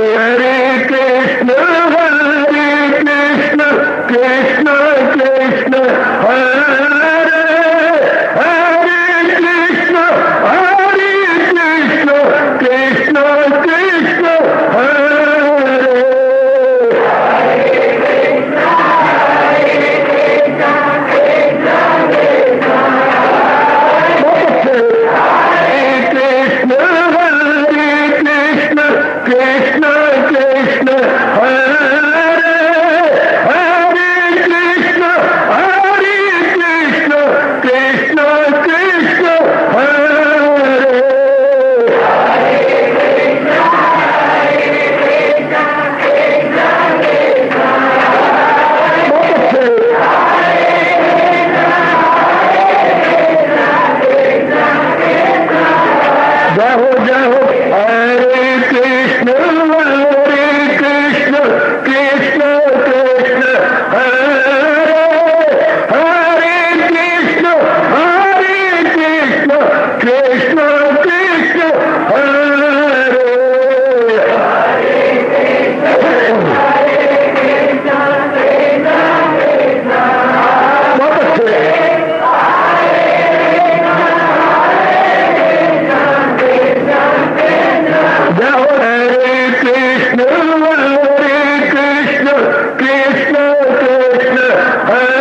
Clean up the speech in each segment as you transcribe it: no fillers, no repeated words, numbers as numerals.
हरे कृष्ण कृष्ण कृष्ण हरे हरे कृष्ण कृष्ण कृष्ण हरे कृष्ण कृष्ण हरे हरे कृष्ण कृष्ण कृष्ण हरे जय हो हरे कृष्ण कृष्ण कृष्ण हरे हरे कृष्ण कृष्ण कृष्ण हरे बहुत अच्छे जय हो हरे कृष्ण कृष्ण कृष्ण हरे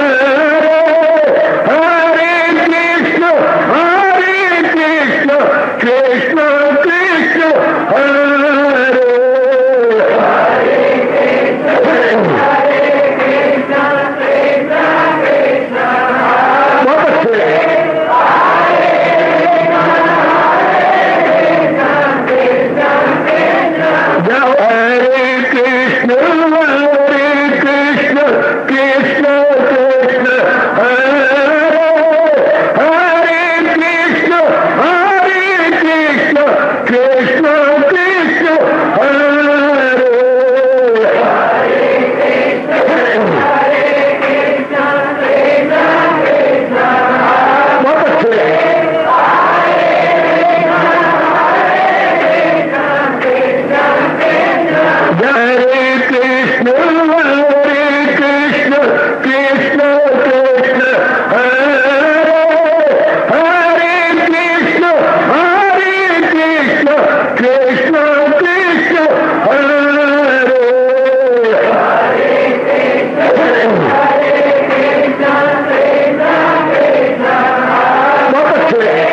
हरे कृष्ण कृष्ण कृष्ण हरे बहुत अच्छे जय हो हरे कृष्ण कृष्ण कृष्ण हरे हरे कृष्ण कृष्ण कृष्ण हरे बहुत अच्छे हरे कृष्ण कृष्ण हरे हरे कृष्ण कृष्ण कृष्ण हरे बहुत अच्छे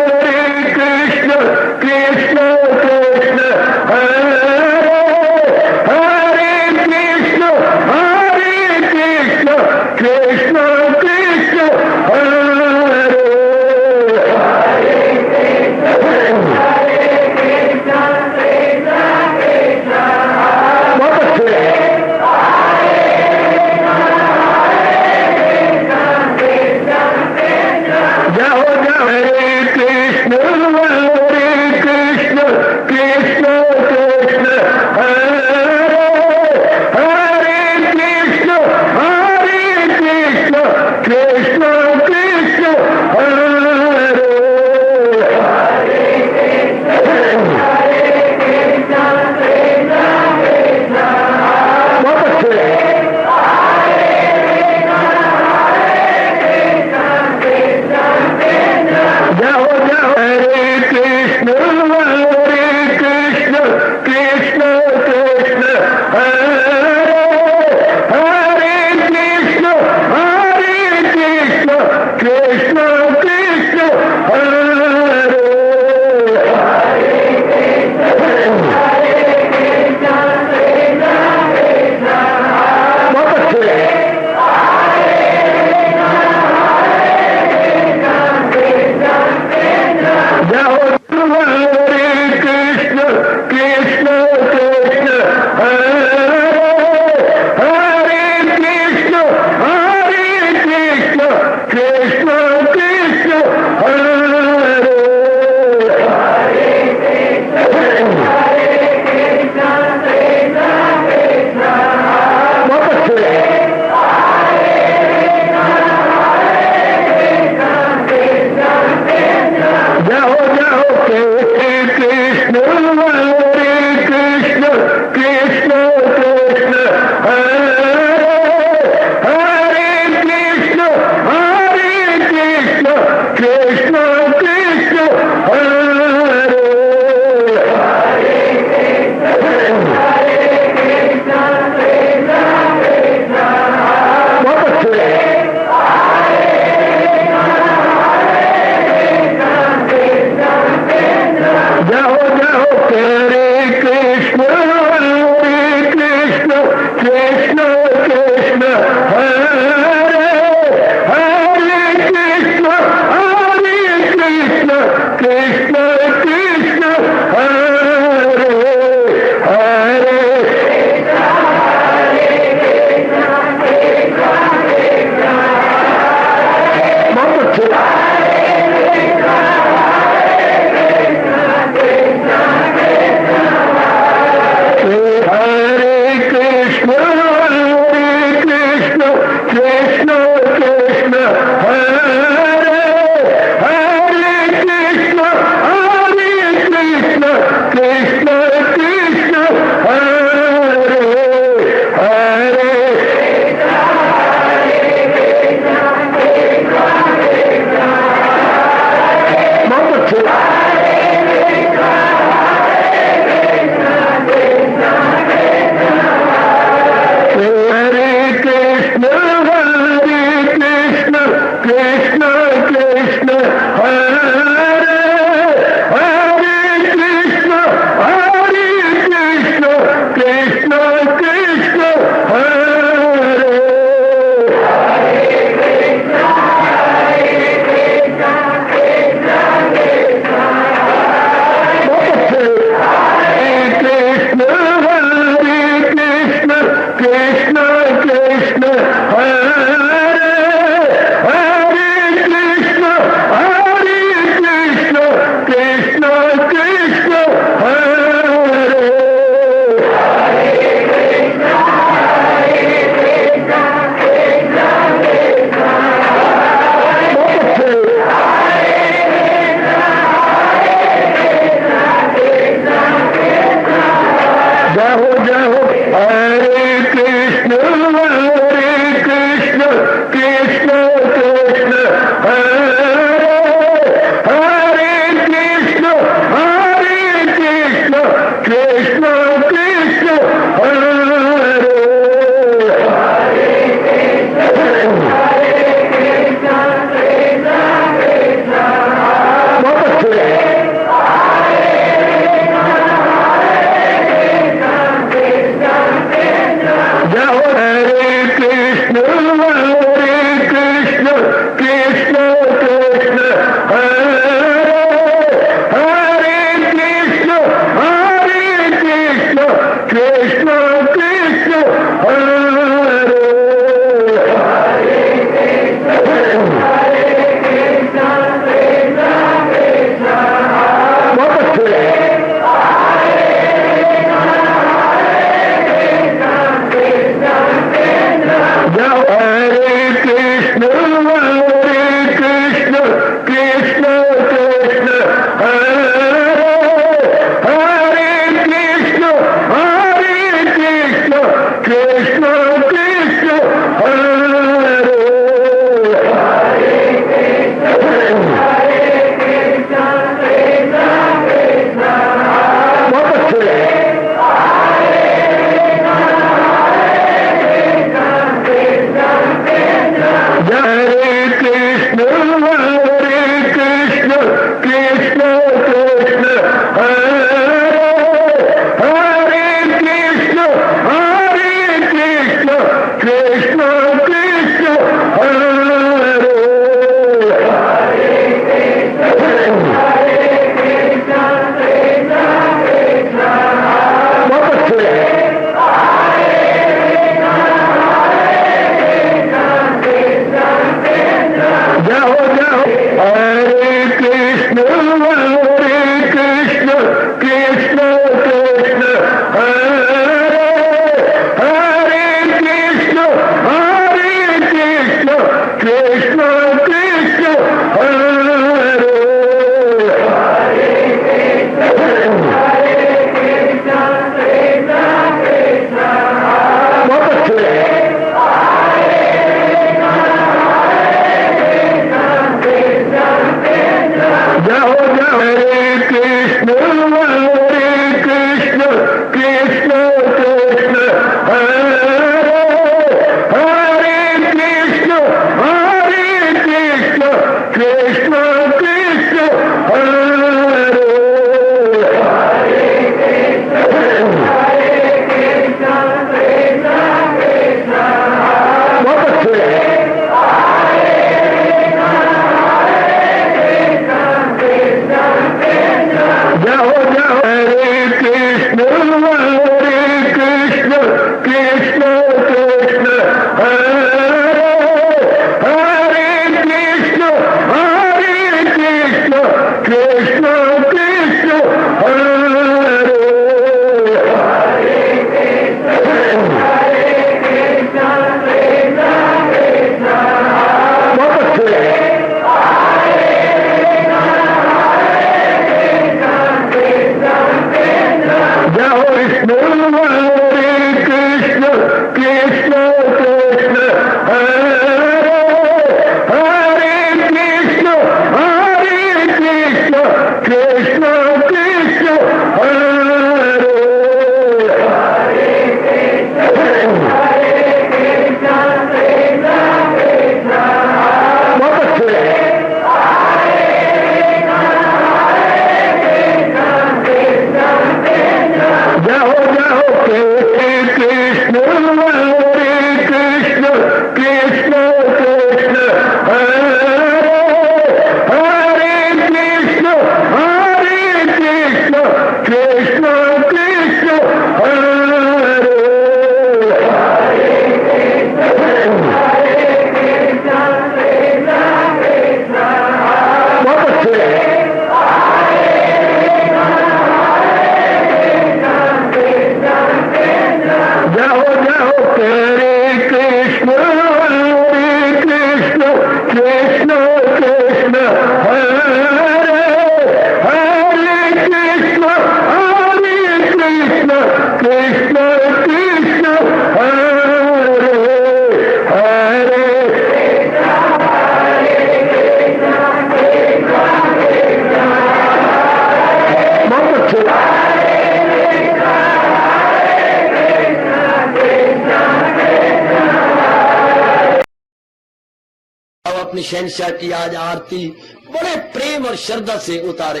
अपनी शहंशाह की आज आरती बड़े प्रेम और श्रद्धा से उतारे।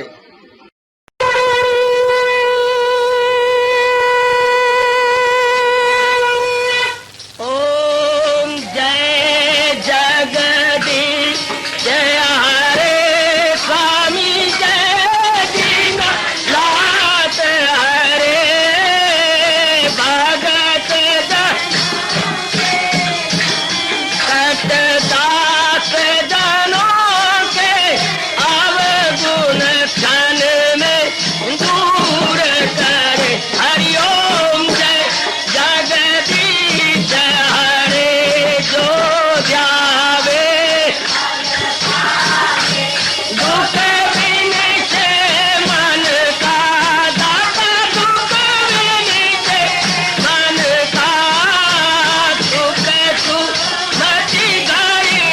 ओम जय जगदीश जय हरे स्वामी जय दीनानाथ हरे भगत दास जनों के अवगुण क्षण में दूर करे। हरिओम जय जगदीश हरे जो ध्यावे दुख विनिचे मन का दाता दुख विनिचे मन का सुख तू बची गई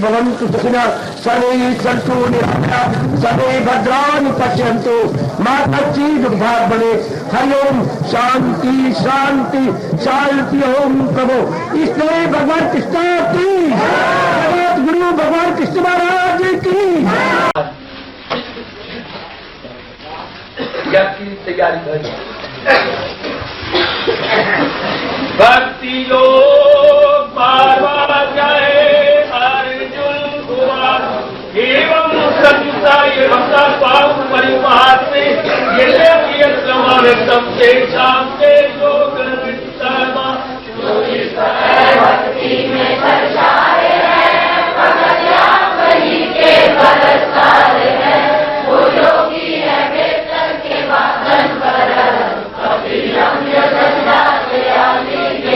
भवन्तु सुखिनः सर्वे सन्तु निरामयाः सर्वे भद्राणि पश्यन्तु माता दुर्भाग बने। हरिओम शांति शांति शांति ओम प्रभु। इसलिए भगवान कृष्ण की जगत गुरु भगवान कृष्ण महाराज की तैयारी करें। भक्ति योग पार्वा जाए अर्जुन कुमार एवं संयुक्ता एवं पाप परिवार में ये समावेशम से शांति योग भक्ति में दर्शाए हैं भगत वही के बलसार है वो योगी है बेहतर के वादन पर कभी रम्य दशा से आदि के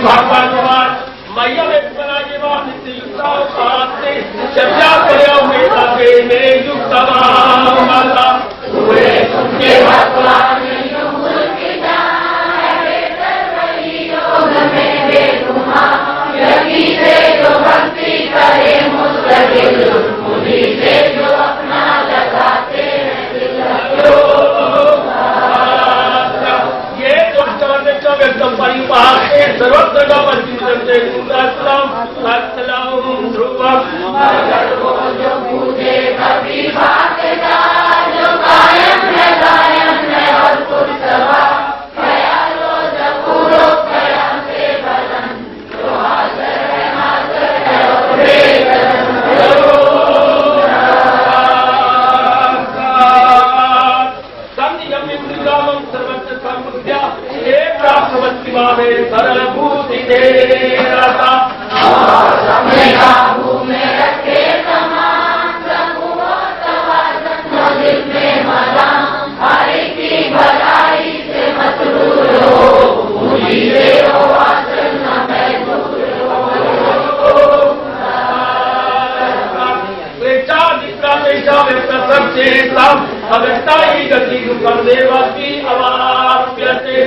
भगवान मैया में बना के बाद चर्चा करे मेरे युक्त माता पूरे तुमके भगवान युग की जान है बेहतर वही योग में बेगुमा यही से जो भक्ति करे मुस्तकिल उन्हीं से जो अपना लगाते हैं दिल। ये एकदम परिवार से सर्वत्र का ध्रुवम जो पूजे कभी बात जो कायम है और पुरसभा ख्यालो जपूरो ख्याल से बदन जो हाजर है और बेकदम। सर्वत्र संबुद्ध्या एक प्राप्तवती भावे सरल भूति देता अपने काबू में रखे समान प्रभु तवाज़न दिल में मदां हरि की भलाई से मसरूर हो उन्हीं से हो आसन न महजूर हो। अवस्था ही गति दुखम देवा की अवाप्यते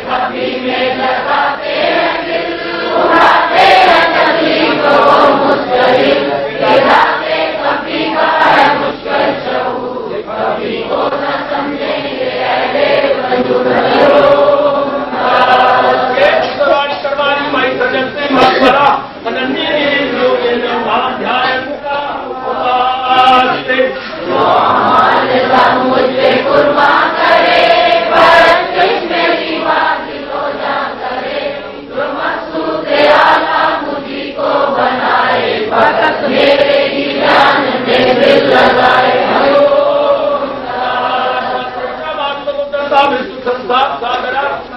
कभी में लगाते हैं दिल उड़ाते हैं कभी को मुस्करिल गिराते कभी का है मुश्किल शऊर कभी को न समझेंगे अहले वजूद। करवानी माई सजन से मरा अनन्य ध्यान मुझे कुर्बान करे भरत मेरी बात को जा करे जो मकसूद आला मुझी को बनाए भगत मेरे ही जान में दिल लगाए।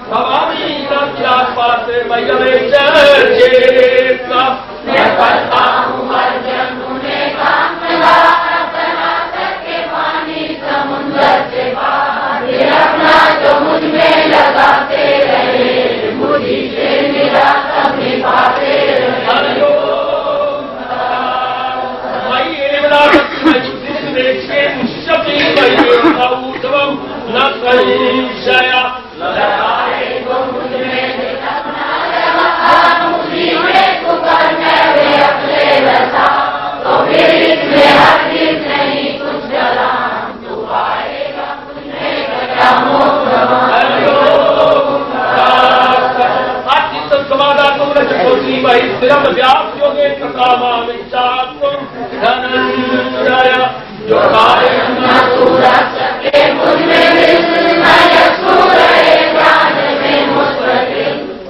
भवानी पास मैं करता हूँ अर्जन उन्हें काम लगा समुंदर से बाहर अपना जो मुझ में लगाते रहे मुझी से मेरा कभी पाते रहे। न कहीं वो मुझ में अपना लगा मुझी में पुकार वे अपने रसा तो फिर इसमें हरगिज़ नहीं कुछ जला जो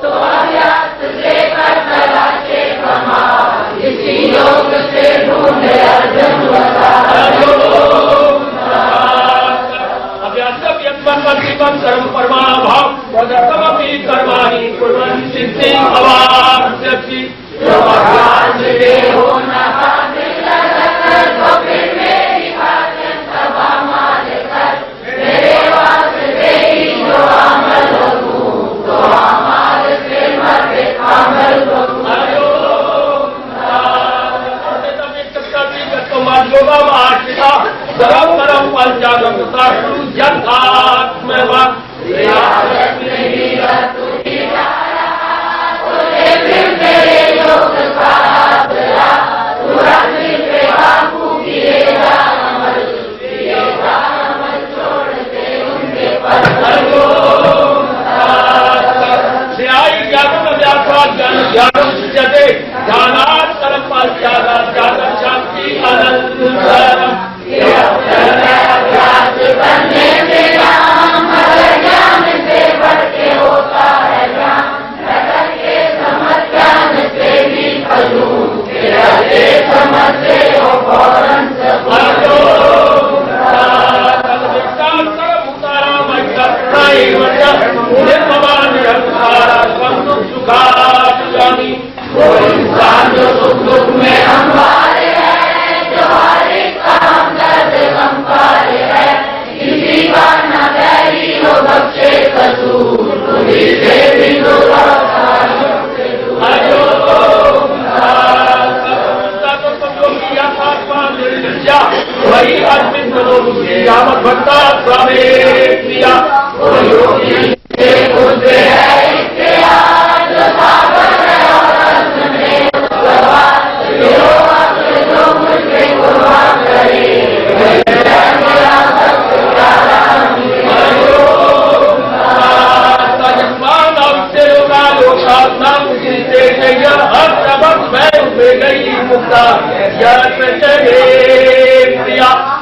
तो अभ्यास से कर तलाशे कमा इसी योग से ढूंढे अर्जुन सर्व परमाभाव वदतमपि कर्माणि कुर्वन् सिद्धि अवाप्स्यति। हो न हासिल कर तो फिर मेरी भाजन सभा माल कर मेरे वास्ते ही जो अमल हो तो अमल से मर अमल हो। परम परम पंचागम साधु यथात्म वही अर्पित मनोबुद्धि यावत भक्ता स्वामी प्रिया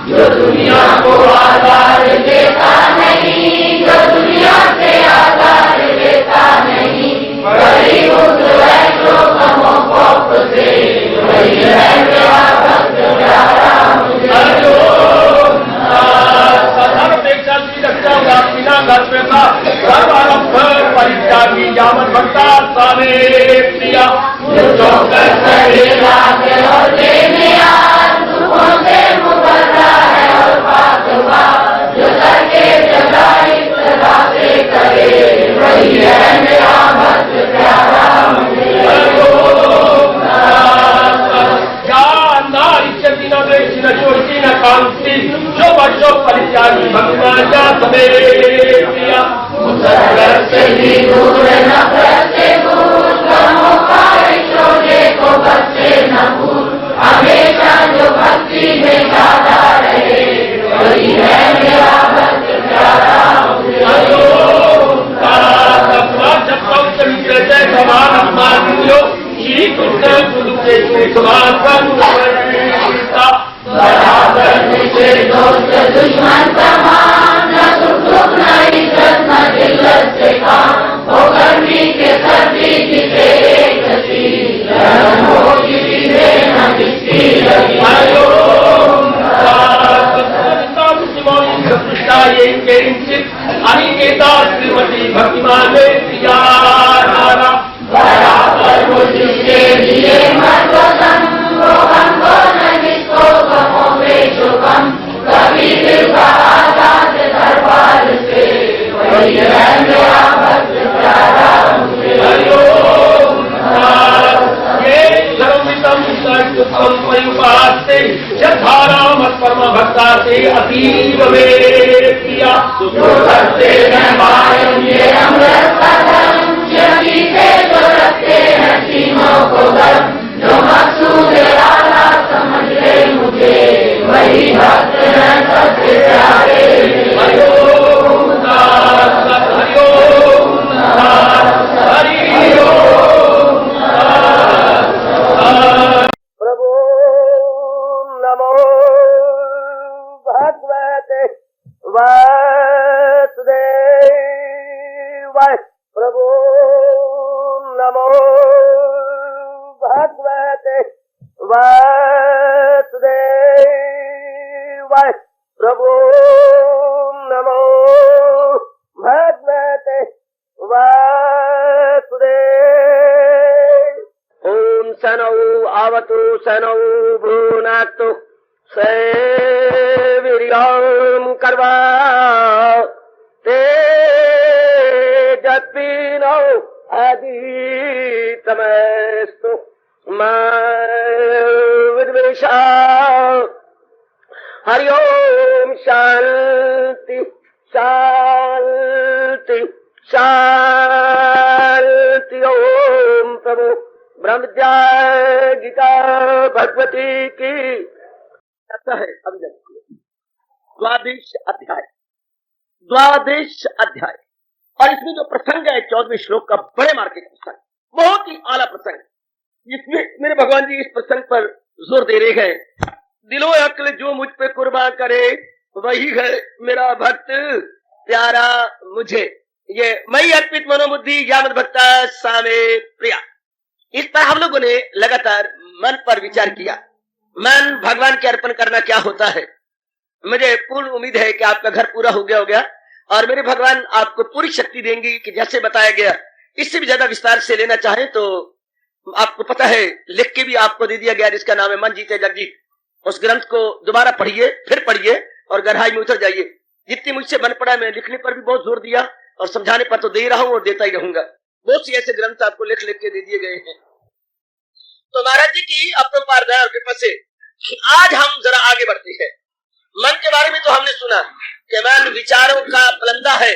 जो दुनिया को आधार देता नहीं, जो दुनिया से आधार देता नहीं, वही उस वैष्णो तमोकोप से, वही है मेरा भक्त प्यारा मुझे। परित्यागी यावत भक्ता स्वामी प्रिया जो कर सहेगा के लौटे में आज दुखों से मुकर्रा है और पास हुआ, जो करके जगाई सदा से करे, वही है मेरा भक्त प्यारा मुझे। न कांति जो बच्चों परित्यागी भगवान का समेत प्रिया मुसरत से भी दूर नफरत से दूर, गमों का शोले को बच्चे न भूल, हमेशा जो भक्ति में गाता रहे, वही है मेरा भक्त प्यारा मुझे। जय समान अपमान जो श्री कृष्ण गुरु के समान बराबर मुझे दोस्त दुश्मन समान, न सुख दुख न इज्जत न जिल्लत से काम, हो गर्मी के सर्दी की तेरे गति, गर्म हो किसी से न किसकी लगी। अनिकेता श्रीमती भक्तिमान प्रिया बराबर वो जिसके लिए मर्दम, वो हमको न जिसको गमों में शुभम, कभी दिल का आजाद दरबार से, वही है मेरा भक्त प्यारा मुझे। परम भक्ता से अतीव में प्रिया जो करते हैं मायम ये अमृत का धर्म, यही से जो रखते हैं सीनों को गर्म, जो मकसूद आला समझ ले मुझे, वही भक्त हैं सबसे प्यारे। हरिओम प्रभु नमो भगवते वासुदेवाय। प्रभु नमो भगवते वासुदेवाय। प्रभु नमो भगवते वासुदेव। ओम सनौ आवतु सनौ भुनातु सेवीर्यं कर्वा तेजस्विनो अधीतमस्तु मा विद्वेषा। हरि ओम शांति शांति शांति। ओम प्रभु ब्रह्म विद्या गीता भगवती की है। अभिजन द्वादश अध्याय और इसमें जो प्रसंग है 14वें श्लोक का बड़े मार्के का प्रसंग, बहुत ही आला प्रसंग, जिसमें मेरे भगवान जी इस प्रसंग पर जोर दे रहे हैं। दिलो अक्ल जो मुझ पे कुर्बान करे, वही है मेरा भक्त प्यारा मुझे। ये मई अर्पित मनोबुद्धि यावत भक्ता सामे प्रिया। इस पर हम लोगों ने लगातार मन पर विचार किया। मन भगवान के अर्पण करना क्या होता है। मुझे पूर्ण उम्मीद है कि आपका घर पूरा हो गया और मेरे भगवान आपको पूरी शक्ति देंगे कि जैसे बताया गया, इससे भी ज्यादा विस्तार से लेना चाहें तो आपको पता है, लिख के भी आपको दे दिया गया, जिसका नाम है मन जीते जगजीत। उस ग्रंथ को दोबारा पढ़िए, फिर पढ़िए और गहराई में उतर जाइए। जितनी मुझसे बन पड़ा, मैं लिखने पर भी बहुत जोर दिया और समझाने पर तो दे रहा हूं और देता ही रहूंगा। बहुत सी ऐसे ग्रंथ आपको लिख लिख के दे दिए गए हैं। तो महाराज जी की अपरंपार दया और कृपा से आज हम जरा आगे बढ़ते हैं। मन के बारे में तो हमने सुना कि मन विचारों का पलंदा है,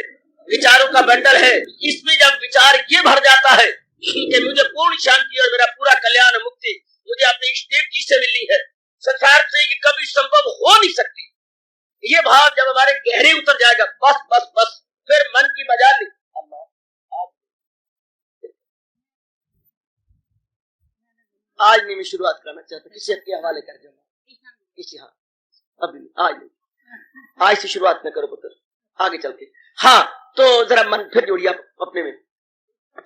विचारों का बंडल है। इसमें जब विचार ये भर जाता है कि मुझे पूर्ण शांति और मेरा पूरा कल्याण और मुक्ति मुझे अपने इष्टदेव जी से मिलनी है, संसार से ये कभी संभव हो नहीं सकती, ये भाव जब हमारे गहरे उतर जाएगा, बस बस बस फिर मन की मजाल नहीं। आज नहीं मैं शुरुआत करना चाहता, किसी के हवाले कर दूंगा किसी। हाँ अभी आज नहीं, आज से शुरुआत न करो पुत्र, आगे चल के। हाँ तो जरा मन फिर जोड़िए अपने में,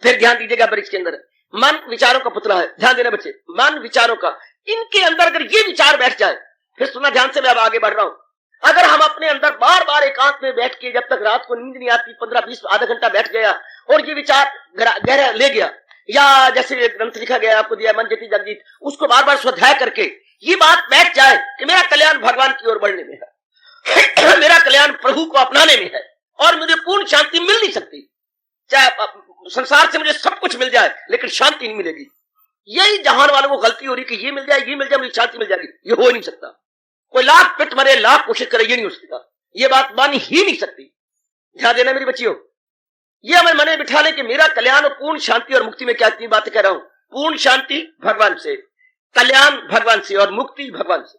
फिर ध्यान दीजिएगा। पर इसके अंदर मन विचारों का पुतला है, ध्यान देना बच्चे, मन विचारों का। इनके अंदर अगर ये विचार बैठ जाए, फिर सुना ध्यान से, मैं अब आगे बढ़ रहा हूं। अगर हम अपने अंदर बार बार एकांत में बैठ के, जब तक रात को नींद नहीं आती, 15-20 आधा घंटा बैठ गया और ये विचार गहरा ले गया, या जैसे ग्रंथ लिखा गया आपको दिया मन जति जगजीत, उसको बार बार स्वाध्याय करके ये बात बैठ जाए कि मेरा कल्याण भगवान की ओर बढ़ने में है, मेरा कल्याण प्रभु को अपनाने में है और मुझे पूर्ण शांति मिल नहीं सकती। चाहे संसार से मुझे सब कुछ मिल जाए लेकिन शांति नहीं मिलेगी। यही जहान वालों को गलती हो रही कि ये मिल जाए, ये मिल जाए, मुझे शांति मिल जाएगी। ये हो ही नहीं सकता। कोई लाख पिट मरे, लाख कोशिश करे, ये नहीं हो सकता। ये बात मान ही नहीं सकती। ध्यान देना मेरी बच्चियों, ये हमें मने बिठा ले कि मेरा कल्याण और पूर्ण शांति और मुक्ति में क्या तीन बातें कह रहा हूं। पूर्ण शांति भगवान से, कल्याण भगवान से और मुक्ति भगवान से।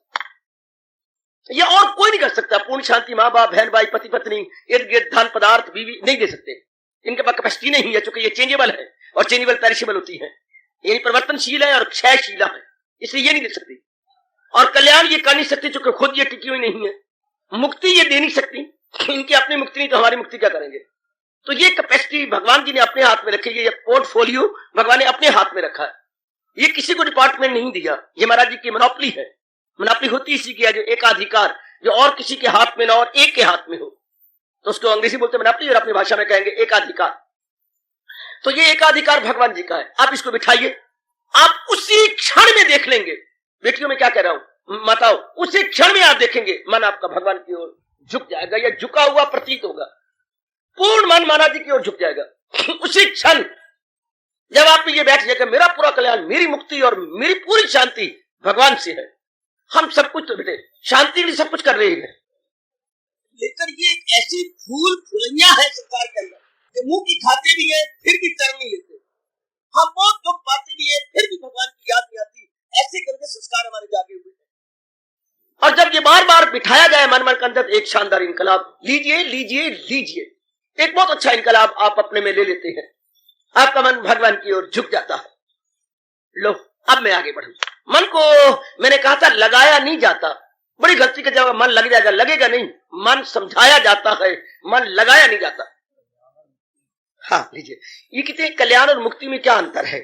ये और कोई नहीं कर सकता। पूर्ण शांति माँ बाप, बहन भाई, पति पत्नी, इर्द गिर्द, धन पदार्थ, बीवी नहीं दे सकते। इनके पास कैपेसिटी नहीं है, चूंकि ये चेंजेबल है और चेंजेबल पेरिशेबल होती है, ये परिवर्तनशील है और क्षयशीला है, इसलिए ये नहीं दे सकती। और कल्याण ये कर नहीं सकती चूंकि खुद ये टिकी हुई नहीं है। मुक्ति ये दे नहीं सकती, इनकी अपनी मुक्ति नहीं तो हमारी मुक्ति क्या करेंगे। तो ये कैपेसिटी भगवान जी ने अपने हाथ में रखी है, ये पोर्टफोलियो भगवान ने अपने हाथ में रखा है। ये किसी को डिपार्टमेंट नहीं दिया, ये महाराज जी की मोनोपोली है। मोनोपोली होती इसी की है, जो एकाधिकार, जो और किसी के हाथ में ना और एक के हाथ में हो, तो उसको अंग्रेजी बोलते हैं मोनोपोली और अपनी भाषा में कहेंगे एकाधिकार। तो ये एकाधिकार भगवान जी का है। आप इसको बिठाइए, आप उसी क्षण में देख लेंगे। बेटियों में क्या कह रहा हूं, माताओं, उसी क्षण में आप देखेंगे मन आपका भगवान की ओर झुक जाएगा, या झुका हुआ प्रतीत होगा। पूर्ण मन महाराज जी की ओर झुक जाएगा उसी क्षण जब आप ये बैठ जाएगा, मेरा पूरा कल्याण, मेरी मुक्ति और मेरी पूरी शांति भगवान से है। हम सब कुछ तो बेटे शांति के लिए सब कुछ कर रहे हैं, लेकिन ये एक ऐसी फूलियां है संसार के अंदर कि मुंह की खाते भी है फिर भी टर्न नहीं लेते। हम बहुत दुख पाते भी है फिर भी भगवान की याद नहीं आती। ऐसे करके संस्कार हमारे जागे हुए हैं। और जब ये बार बार बिठाया जाए मन मन के अंदर, एक शानदार इनकलाब लीजिए लीजिए लीजिए, एक बहुत अच्छा इनकलाब आप अपने में ले लेते हैं। आपका मन भगवान की ओर झुक जाता है। लो अब मैं आगे बढ़ूं। मन को मैंने कहा था लगाया नहीं जाता, बड़ी गलती का जब मन लग जाएगा, लगेगा नहीं, मन समझाया जाता है, मन लगाया नहीं जाता। हाँ लीजिए, ये कहते हैं कल्याण और मुक्ति में क्या अंतर है।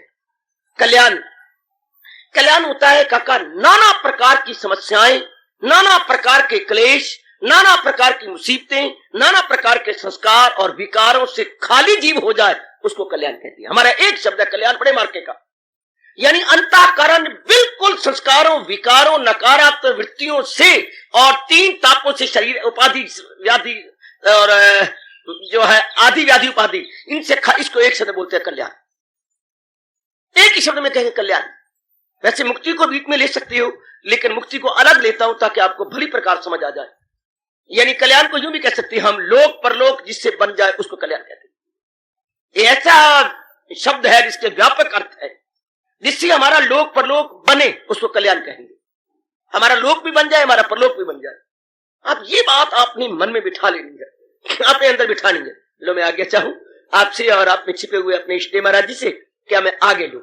कल्याण होता है काका नाना प्रकार की समस्याएं, नाना प्रकार के क्लेश, नाना प्रकार की मुसीबतें, नाना प्रकार के संस्कार और विकारों से खाली जीव हो जाए, उसको कल्याण कहती है। हमारा एक शब्द है कल्याण, बड़े मार्के का, यानी अंतःकरण बिल्कुल संस्कारों, विकारों, नकारात्मक वृत्तियों से और तीन तापों से, शरीर, उपाधि, व्याधि और जो है आदि व्याधि उपाधि, इनसे इसको एक शब्द बोलते हैं कल्याण। एक ही शब्द में कहेंगे कल्याण। वैसे मुक्ति को बीच में ले सकते हो, लेकिन मुक्ति को अलग लेता हूं ताकि आपको भली प्रकार समझ आ जाए। यानी कल्याण को यूं भी कह सकते हैं हम, लोक परलोक जिससे बन जाए उसको कल्याण कहते हैं। ये ऐसा शब्द है जिसके व्यापक अर्थ है, जिससे हमारा लोक परलोक बने उसको कल्याण कहेंगे। हमारा लोक भी बन जाए, हमारा परलोक भी बन जाए। आप ये बात अपने मन में बिठा लेनी है, अपने अंदर बिठानी है। लो मैं आज्ञा चाहूं आपसे और आप में छिपे हुए अपने इष्ट महाराज जी से, क्या मैं आगे लूं।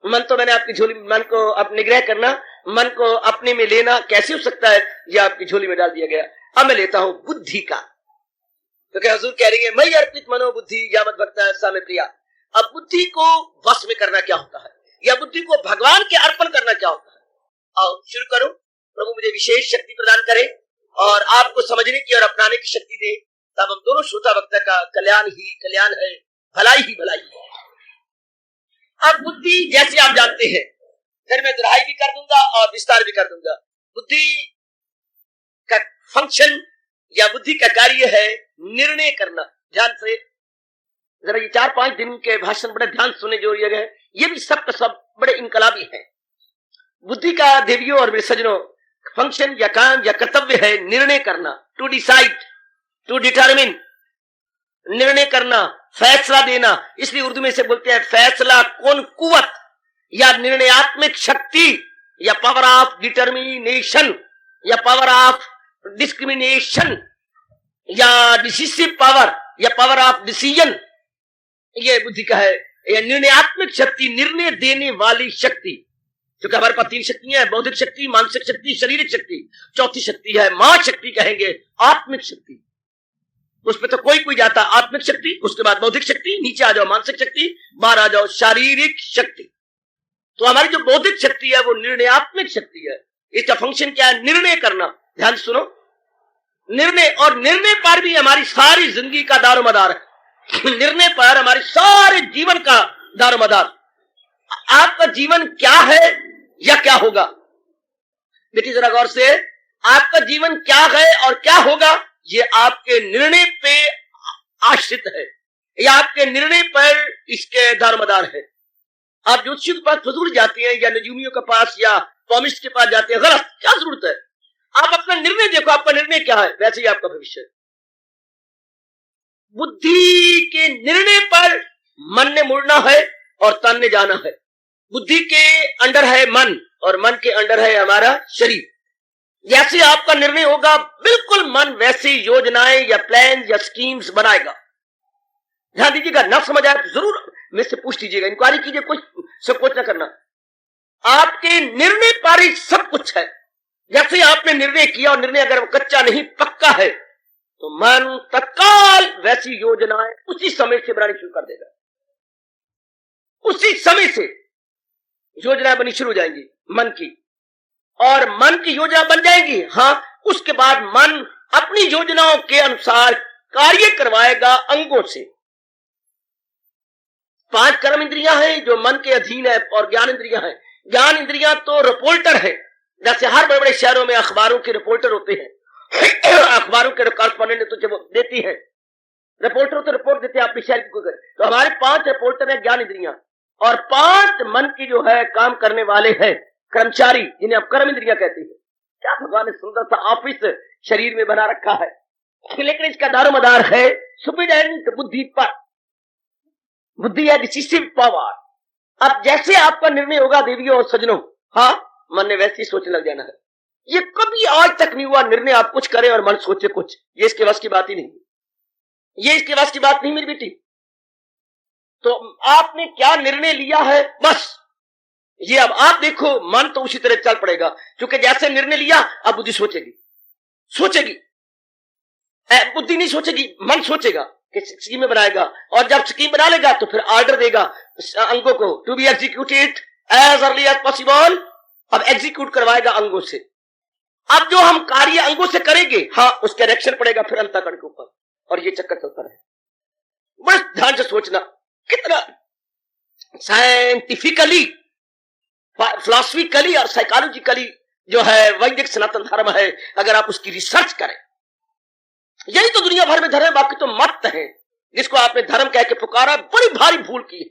मन तो मैंने आपकी झोली, मन को आप निग्रह करना, मन को अपने में लेना कैसे हो सकता है, यह आपकी झोली में डाल दिया गया। अब मैं लेता हूं बुद्धि का, तो क्या हुजूर कह रही है मैं अर्पित मनोबुद्धि या मत भक्ता ऐसा में प्रिया। अब बुद्धि को वश में करना क्या होता है, या बुद्धि को भगवान के अर्पण करना क्या होता है। आओ शुरू करो। प्रभु मुझे विशेष शक्ति प्रदान करे और आपको समझने की और अपनाने की शक्ति दे, तब हम दोनों श्रोता वक्ता का कल्याण ही कल्याण है, भलाई ही भलाई है। अब बुद्धि जैसे आप जानते हैं, फिर मैं दोहराई भी कर दूंगा और विस्तार भी कर दूंगा। बुद्धि का फंक्शन या बुद्धि का कार्य है निर्णय करना। ध्यान से जरा ये 4-5 दिन के भाषण बड़े ध्यान सुने जो ये गए, ये भी सब सब बड़े इनकलाबी हैं। बुद्धि का देवियों और मेरे सज्जनों फंक्शन या काम या कर्तव्य है निर्णय करना, टू डिसाइड, टू डिटरमिन, निर्णय करना, फैसला देना। इसलिए उर्दू में से बोलते हैं फैसला कौन कुवत या निर्णयात्मक शक्ति या पावर ऑफ डिटर्मिनेशन या पावर ऑफ डिस्क्रिमिनेशन या डिसिसिव पावर या पावर ऑफ डिसीजन, ये बुद्धि का है। यह निर्णयात्मक शक्ति, निर्णय देने वाली शक्ति। क्योंकि हमारे पास 3 शक्तियां हैं, बौद्धिक शक्ति, मानसिक शक्ति, शारीरिक शक्ति। चौथी शक्ति है मां शक्ति, कहेंगे आत्मिक शक्ति। उस पर तो कोई जाता, आत्मिक शक्ति, उसके बाद बौद्धिक शक्ति, नीचे आ जाओ मानसिक शक्ति, बाहर आ जाओ शारीरिक शक्ति। तो हमारी जो बौद्धिक शक्ति है वो निर्णयात्मक शक्ति है। इसका फंक्शन क्या है? निर्णय करना। ध्यान सुनो, निर्णय, और निर्णय पर भी हमारी सारी जिंदगी का दारोमदार है। निर्णय पर हमारे सारे जीवन का दारोमदार। आपका जीवन क्या है या क्या होगा? बेटी जरा गौर से, आपका जीवन क्या है और क्या होगा, ये आपके निर्णय पे आश्रित है या आपके निर्णय पर इसके दारोमदार है। आप ज्योतिषियों के पास फजूल जाते हैं या नजूमियों के पास या कॉमिस्ट के पास जाते हैं, गलत। क्या जरूरत है? आप अपना निर्णय देखो, आपका निर्णय क्या है, वैसे ही आपका भविष्य है। बुद्धि के निर्णय पर मन ने मुड़ना है और तन ने जाना है। बुद्धि के अंडर है मन और मन के अंडर है हमारा शरीर। जैसे आपका निर्णय होगा, बिल्कुल मन वैसी योजनाएं या प्लान या स्कीम्स बनाएगा। ध्यान दीजिएगा, न समझ आए तो जरूर मेरे से पूछ लीजिएगा, इंक्वायरी कीजिए, कुछ संकोच न करना। आपके निर्णय पर ही सब कुछ है। जैसे आपने निर्णय किया और निर्णय अगर कच्चा नहीं पक्का है तो मन तत्काल वैसी योजनाएं उसी समय से बनानी शुरू कर देगा। उसी समय से योजनाएं बनी शुरू हो जाएंगी मन की, और मन की योजना बन जाएगी। हाँ, उसके बाद मन अपनी योजनाओं के अनुसार कार्य करवाएगा अंगों से। 5 कर्म इंद्रियां हैं जो मन के अधीन है और ज्ञान इंद्रियां हैं। ज्ञान इंद्रियां तो रिपोर्टर है, जैसे हर बड़े बड़े शहरों में अखबारों के रिपोर्टर होते हैं। अखबारों के कॉरेस्पॉन्डेंट तो जब देती है, रिपोर्टर तो रिपोर्ट देते हैं अपने शहर की। तो हमारे 5 रिपोर्टर है ज्ञान इंद्रियां, और 5 मन की जो है काम करने वाले हैं कर्मचारी, जिन्हें आप कर्म इंद्रियां कहते हैं। क्या भगवान ने सुंदर सा ऑफिस शरीर में बना रखा है, लेकिन इसका दारोमदार है सुपरिटेंडेंट बुद्धि पर। बुद्धि है डिसिसिव पावर। अब जैसे आपका निर्णय होगा देवियों और सजनों, हाँ, मन ने वैसे ही सोचने लग जाना है। ये कभी आज तक नहीं हुआ निर्णय आप कुछ करें और मन सोचे कुछ। ये इसके वश की बात ही नहीं, ये इसके वश की बात नहीं मेरी बेटी। तो आपने क्या निर्णय लिया है, बस ये अब आप देखो, मन तो उसी तरह चल पड़ेगा, क्योंकि जैसे निर्णय लिया अब बुद्धि सोचेगी। बुद्धि नहीं सोचेगी, मन सोचेगा कि स्कीम बनाएगा, और जब स्कीम बना लेगा तो फिर ऑर्डर देगा अंगों को, to be executed as early as possible. अब एग्जीक्यूट करवाएगा अंगों से। अब जो हम कार्य अंगों से करेंगे, हाँ, उसका रिएक्शन पड़ेगा फिर अंतःकरण के ऊपर, और ये चक्कर चलता रहे। बस ध्यान से सोचना, कितना साइंटिफिकली, फिलॉसफिकली और साइकोलॉजिकली जो है वैदिक सनातन धर्म है, अगर आप उसकी रिसर्च करें। यही तो दुनिया भर में धर्म है, बाकी तो मत है, जिसको आपने धर्म कह के पुकारा, बड़ी भारी भूल की।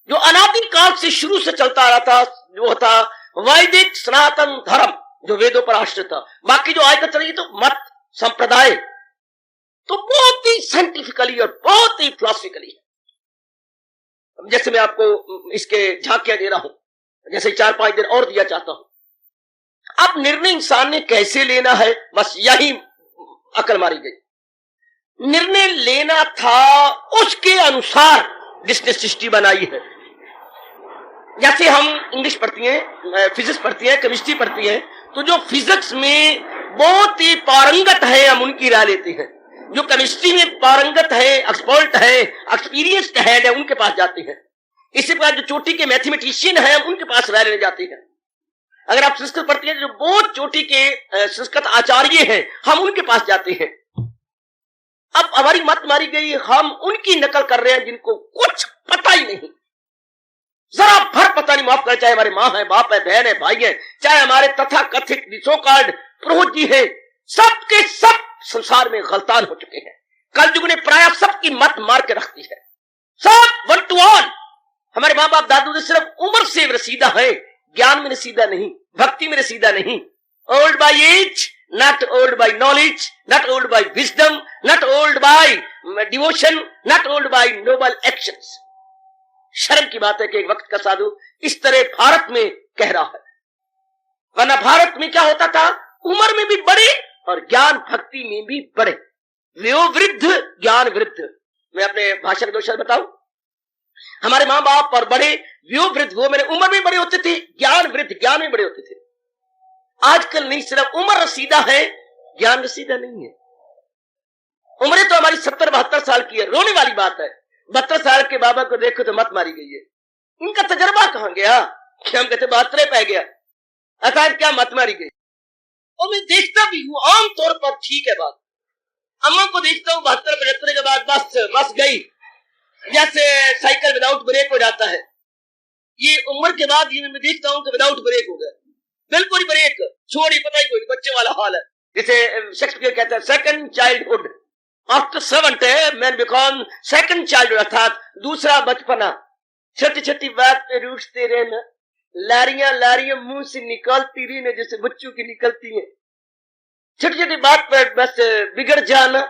जो अनादि काल से शुरू से चलता आ रहा था, जो था वैदिक सनातन धर्म, जो वेदों पर आश्रित था। बाकी जो आज तक चलेगी तो मत संप्रदाय तो बहुत ही साइंटिफिकली और बहुत ही फिलॉसफिकली है। जैसे मैं आपको इसके झांकियां दे रहा हूं, जैसे 4-5 दिन और दिया चाहता हूं। अब निर्णय इंसान ने कैसे लेना है, बस यही अकल मारी गई। निर्णय लेना था उसके अनुसार जिसने सृष्टि बनाई है। जैसे हम इंग्लिश पढ़ती हैं, फिजिक्स पढ़ती हैं, केमिस्ट्री पढ़ती हैं, तो जो फिजिक्स में बहुत ही पारंगत है हम उनकी राय लेते हैं। जो केमिस्ट्री में पारंगत है, एक्सपर्ट है, एक्सपीरियंस्ड हेड है, उनके पास जाते हैं। इसी प्रकार जो चोटी के मैथमेटिशियन है, हम उनके पास राय लेने जाते हैं। अगर आप संस्कृत पढ़ती हैं, जो बहुत चोटी के संस्कृत आचार्य हैं, हम उनके पास जाते हैं। अब हमारी मत मारी गई, हम उनकी नकल कर रहे हैं जिनको कुछ पता ही नहीं, जरा भर पता नहीं। माफ कर, चाहे हमारे माँ है, बाप है, बहन है, भाई है, चाहे हमारे तथा कथित सो कॉल्ड पुरोहित जी है, सबके सब संसार में गलतान हो चुके हैं। कलयुग ने प्राय सबकी मत मार के रख दी है, सब वन टू ऑल। हमारे माँ बाप दादू सिर्फ उम्र से रसीदा है, ज्ञान में रसीदा नहीं, भक्ति में रसीदा नहीं, old by age, not old by knowledge, not old by wisdom, not old by devotion, not old by noble actions. शर्म की बात है कि एक वक्त का साधु इस तरह भारत में कह रहा है, वरना भारत में क्या होता था, उम्र में भी बड़े और ज्ञान भक्ति में भी बड़े, वयोवृद्ध ज्ञान वृद्ध। मैं अपने भाषण के शब्द बताऊं, हमारे माँ बाप और बड़े वयोवृद्ध, वो मेरे उम्र में बड़े होते थे, ज्ञान वृद्ध ज्ञान में बड़े होते थे। आजकल नहीं, सिर्फ उम्र रसीदा है, ज्ञान रसीदा नहीं है। उम्रें तो हमारी 70-72 साल की है, रोने वाली बात है। 72 साल के बाबा को देखो तो मत मारी गई है, इनका तजर्बा कहां गया? हम कहते 72 पै गया, अर्थात क्या मत मारी गई। और मैं देखता भी हूं आमतौर पर ठीक है बात, अम्मा को देखता हूं 72-75 के बाद बस गई, जैसे साइकिल विदाउट ब्रेक हो जाता है। ये उम्र के बाद ये मैं देखता हूं कि विदाउट ब्रेक हो गया, बिल्कुल ही ब्रेक छोड़ी, पता ही कोई नहीं, बच्चे वाला हाल है। जैसे शेक्सपियर कहता है second childhood, after 70 man become second childhood, अर्थात दूसरा बचपना। छोटी छोटी बात पे रूठते रहना, लारियां मुंह से निकालती रहना जैसे बच्चों की निकलती है, छोटी छोटी बात पर बस बिगड़ जाना।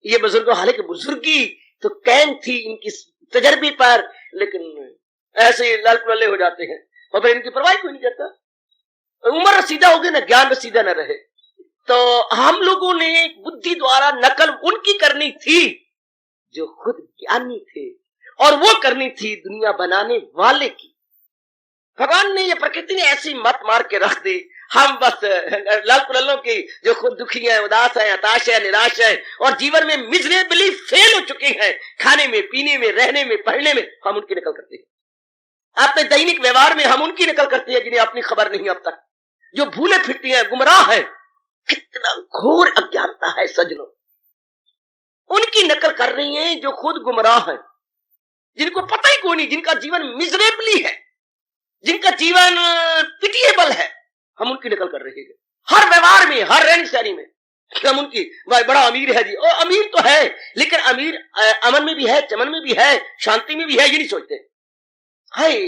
ये बुजुर्गों, हालांकि बुजुर्गी तो कैम थी इनकी तजर्बे पर, लेकिन ऐसे लाल कुल्ले हो जाते हैं और फिर इनकी परवाह कोई नहीं करता। उम्र सीधा हो गई ना, ज्ञान सीधा न रहे। तो हम लोगों ने बुद्धि द्वारा नकल उनकी करनी थी जो खुद ज्ञानी थे, और वो करनी थी दुनिया बनाने वाले की। भगवान ने, ये प्रकृति ने ऐसी मत मार के रख दी, हम बस लाल कुल्लों की जो खुद दुखी है, उदास है, हताश है, निराश है और जीवन में मिजरेबली फेल हो चुके हैं, खाने में, पीने में, रहने में, पढ़ने में, हम उनकी नकल करते हैं। अपने दैनिक व्यवहार में हम उनकी नकल करते हैं जिन्हें अपनी खबर नहीं अब तक, जो भूले फिरती हैं, गुमराह है। कितना घोर अज्ञानता है सज्जनों, उनकी नकल कर रही हैं जो खुद गुमराह है, जिनको पता ही कोई नहीं, जिनका जीवन मिजरेबली है, जिनका जीवन पिटिएबल है, हम उनकी नकल कर रहे हैं हर व्यवहार में, हर रहन सहनी में। हम उनकी, भाई बड़ा अमीर है जी, और अमीर तो है, लेकिन अमीर अमन में भी है, चमन में भी है, शांति में भी है, ये नहीं सोचते। हाय,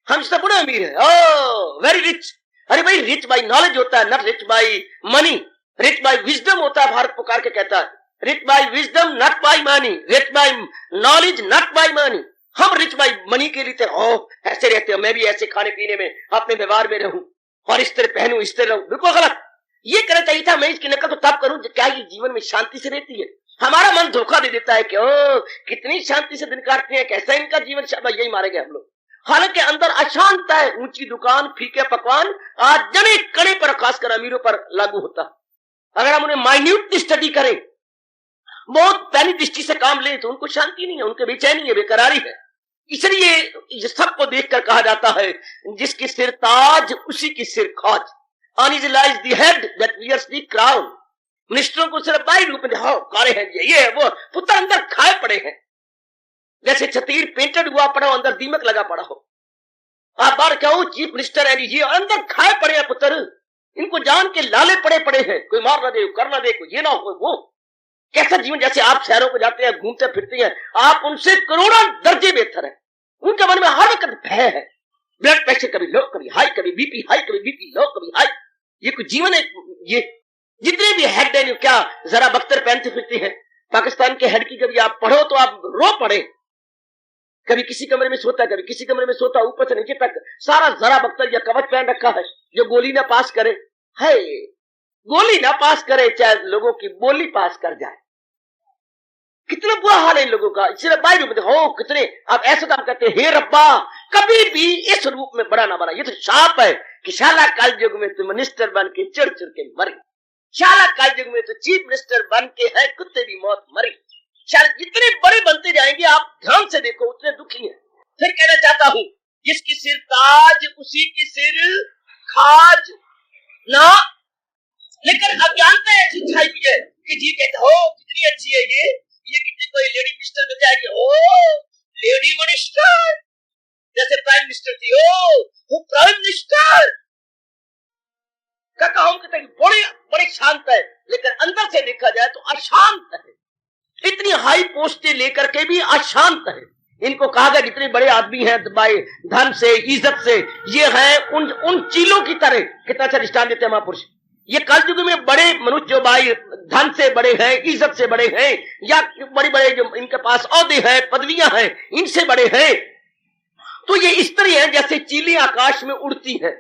हम सब बड़े अमीर है, ओ वेरी रिच। अरे भाई, रिच बाय नॉलेज होता है, not rich by money, rich by wisdom होता है। भारत पुकार के कहता है rich by wisdom not by money, rich by knowledge not by money. हम रिच बाय मनी के लिए ऐसे रहते हो, मैं भी ऐसे खाने पीने में, अपने व्यवहार में रहूं और इस तरह पहनूं, इस तरह रहूं, बिल्कुल गलत। ये करना चाहिए था, मैं इसकी नकल तो तब करूं क्या ये जीवन में शांति से रहती है। हमारा मन धोखा दे देता है कि ओ कितनी शांति से दिन काटते हैं, कैसा इनका जीवन, शायद यही मारेंगे हम लोग। हालांकि अंदर अशांतता है, ऊंची दुकान, फीके पकवान, आज जने कड़े पर, खासकर अमीरों पर लागू होता। अगर हम उन्हें माइन्यूटली स्टडी करें, बहुत पैनी दृष्टि से काम लें, तो उनको शांति नहीं है, उनके बेचैनी है, बेकरारी है। इसलिए सबको देखकर कहा जाता है जिसकी सिर ताज उसी की सिर खाज, on his lies the head that wears the crown. मिनिस्टरों को सिर्फ बाहरी रूप में दिखाओ, कारे हैं ये है वो, पुत्र अंदर खाए पड़े हैं, जैसे छतीर पेंटेड हुआ पड़ा हो, अंदर दीमक लगा पड़ा हो। आप बार क्या हो, चीफ मिनिस्टर है ये, अंदर खाए पड़े हैं पुत्र, इनको जान के लाले पड़े हैं, कोई मार ना दे, कर ना दे, कोई ये ना हो वो। कैसा जीवन, जैसे आप शहरों को जाते हैं, घूमते फिरते हैं, आप उनसे करोड़ों दर्जे बेहतर है। उनके मन में हर वक्त भय है, ब्लड प्रेशर कभी लो कभी हाई, कभी बीपी हाई, कभी बीपी लो कभी हाई। ये कोई जीवन है? ये जितने भी हेड है, क्या जरा बख्तर पहनते फिरते हैं। पाकिस्तान के हेड की कभी आप पढ़ो तो आप रो पड़े, कभी किसी कमरे में सोता, कभी किसी कमरे में सोता, ऊपर से नीचे तक सारा जरा बख्तर या कवच पहन रखा है, जो गोली ना पास करे। है गोली ना पास करे, चाहे लोगों की बोली पास कर जाए। कितना बुरा हाल है इन लोगों का। सिर्फ बाहर रूप में देखो कितने आप ऐसे काम करते हैं। हे रब्बा, कभी भी इस रूप में बड़ा ना बना। ये तो शाप है कि शाला काल युग में तो मिनिस्टर बन के चिड़ चिड़ के मरे, शाला काल युग में तो चीफ मिनिस्टर बन के है कुत्ते की मौत मरी। शायद जितने बड़े बनते जाएंगे आप ध्यान से देखो उतने दुखी हैं। फिर कहना चाहता हूं, जिसकी सिर ताज उसी की सिर खाज ना। लेकिन अज्ञानता ऐसी छाई हुई है कि जी कहते हो कितनी अच्छी है ये कितनी कोई लेडी मिनिस्टर मिल जाएगी, ओ लेडी मिनिस्टर, जैसे प्राइम मिनिस्टर थी, वो प्राइम मिनिस्टर का कहूं कि बड़े बड़े शांत है, लेकिन अंदर से देखा जाए तो अशांत है। इतनी हाई पोस्टें लेकर के भी अशांत है। इनको कहा गया जितने बड़े आदमी हैं भाई धन से इज्जत से, ये है उन चीलों की तरह। कितना अच्छा दृष्टांत देते हैं महापुरुष। ये कलयुग में बड़े मनुष्य जो भाई धन से बड़े हैं, इज्जत से बड़े हैं, या बड़े बड़े जो इनके पास औहदे हैं, पदवियां हैं, इनसे बड़े हैं, तो ये इस तरह है जैसे चीलें आकाश में उड़ती हैं।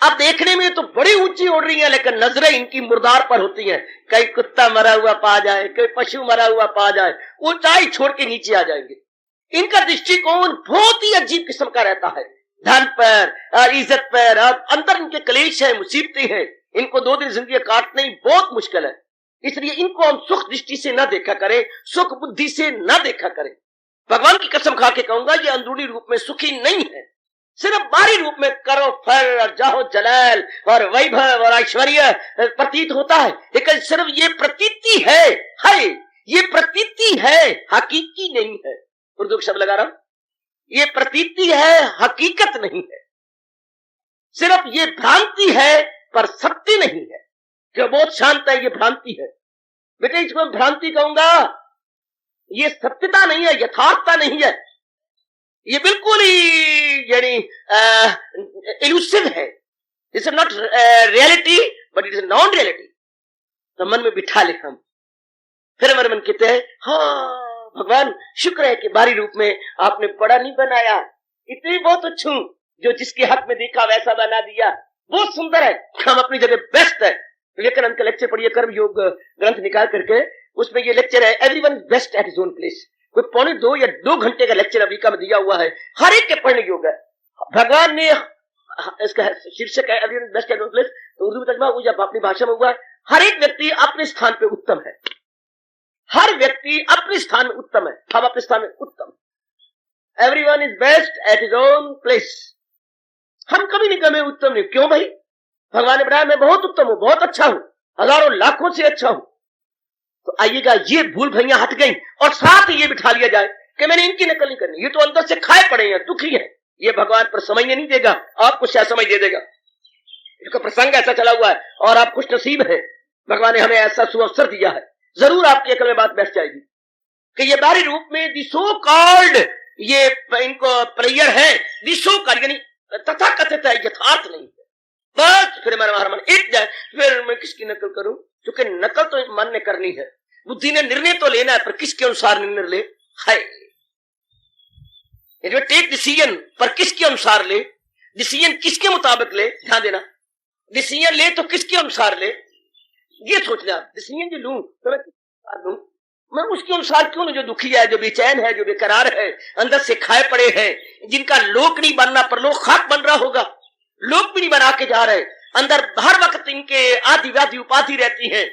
अब देखने में तो बड़ी ऊंची उड़ रही है, लेकिन नजरें इनकी मुर्दार पर होती हैं। कहीं कुत्ता मरा हुआ पा जाए, कोई पशु मरा हुआ पा जाए, ऊंचाई छोड़ के नीचे आ जाएंगे। इनका दृष्टिकोण बहुत ही अजीब किस्म का रहता है, धन पर, इज्जत पर। अंदर इनके कलेश है, मुसीबतें हैं, इनको 2 दिन जिंदगी काटना ही बहुत मुश्किल है। इसलिए इनको हम सुख दृष्टि से न देखा करें, सुख बुद्धि से न देखा करें। भगवान की कसम खा के कहूंगा, ये अंदरूनी रूप में सुखी नहीं है, सिर्फ बाहरी रूप में करो फर और जाहो जलाल और वैभव और ऐश्वर्य प्रतीत होता है, लेकिन सिर्फ ये प्रतीति है, ये प्रतीति है, हकीकी नहीं है। उर्दू शब्द लगा रहा हूं, ये प्रतीति है, हकीकत नहीं है। सिर्फ ये भ्रांति है पर सत्य नहीं है। जो बहुत शांत है, ये भ्रांति है बेटे, इसको भ्रांति कहूंगा। ये सत्यता नहीं है, यथार्थता नहीं है, ये बिल्कुल ही यानी इल्यूसिव है। It's not reality but it is non reality. तो मन में बिठा ले हम, फिर हमारे मन कहते हैं हाँ भगवान शुक्र है कि बाहरी रूप में आपने बड़ा नहीं बनाया, इतनी बहुत अच्छू जो जिसके हक में देखा वैसा बना दिया, बहुत सुंदर है, हम अपनी जगह बेस्ट है। विवेकानंद का लेक्चर पढ़िए, कर्म योग ग्रंथ निकाल करके, उसमें ये लेक्चर है everyone is best at his own place. कोई 2.25 या 2 घंटे का लेक्चर अमेरिका में दिया हुआ है, हर एक के पढ़ने योग्य है। भगवान ने इसका शीर्षक है everyone is best at his own place, तो उर्दू में तर्जुमा हुआ, जब अपनी भाषा में हुआ, हर एक व्यक्ति अपने स्थान पे उत्तम है, हर व्यक्ति अपने स्थान में उत्तम है, हम अपने स्थान में उत्तम। Everyone is best at his own place. हम कभी नहीं कहे उत्तम नहीं, क्यों भाई? भगवान ने बताया मैं बहुत उत्तम हूं, बहुत अच्छा हूं, हजारों लाखों से अच्छा हूं। तो आइएगा, ये भूल भैया हट गई और साथ ये बिठा लिया जाए कि मैंने इनकी नकल नहीं करनी, ये तो अंदर से खाए पड़े हैं, दुखी है, ये भगवान पर समझने नहीं देगा, आपको शायद समझ दे देगा। इसका प्रसंग ऐसा चला हुआ है और आप खुश नसीब है, भगवान ने हमें ऐसा सुअवसर दिया है। जरूर आपकी अकल में बात बैठ जाएगी कि ये बाहरी रूप में दी सो कॉल्ड, ये इनको प्रेयर है, दी सो कॉल्ड यानी तथा कथित है, यथार्थ नहीं है। बस फिर मेरा मन इट जाए, फिर मैं किसकी नकल करूं? क्योंकि नकल तो मन ने करनी है, बुद्धि ने निर्णय तो लेना है, पर किसके अनुसार निर्णय ले है। टेक डिसीजन, पर किसके अनुसार ले, डिसीजन किसके मुताबिक ले, ध्यान देना। डिसीजन ले तो किसके अनुसार ले, ये सोचना। डिसीजन जो लूं तो मैं किसके अनुसार लूं, मैं उसके अनुसार क्यों? जो दुखी है, जो बेचैन है, जो बेकरार है, अंदर से खाए पड़े हैं, जिनका लोक नहीं बनना पर लोग खाक बन रहा होगा, लोग भी नहीं बना के जा रहे, अंदर हर वक्त इनके आदि व्याधि उपाधि रहती है,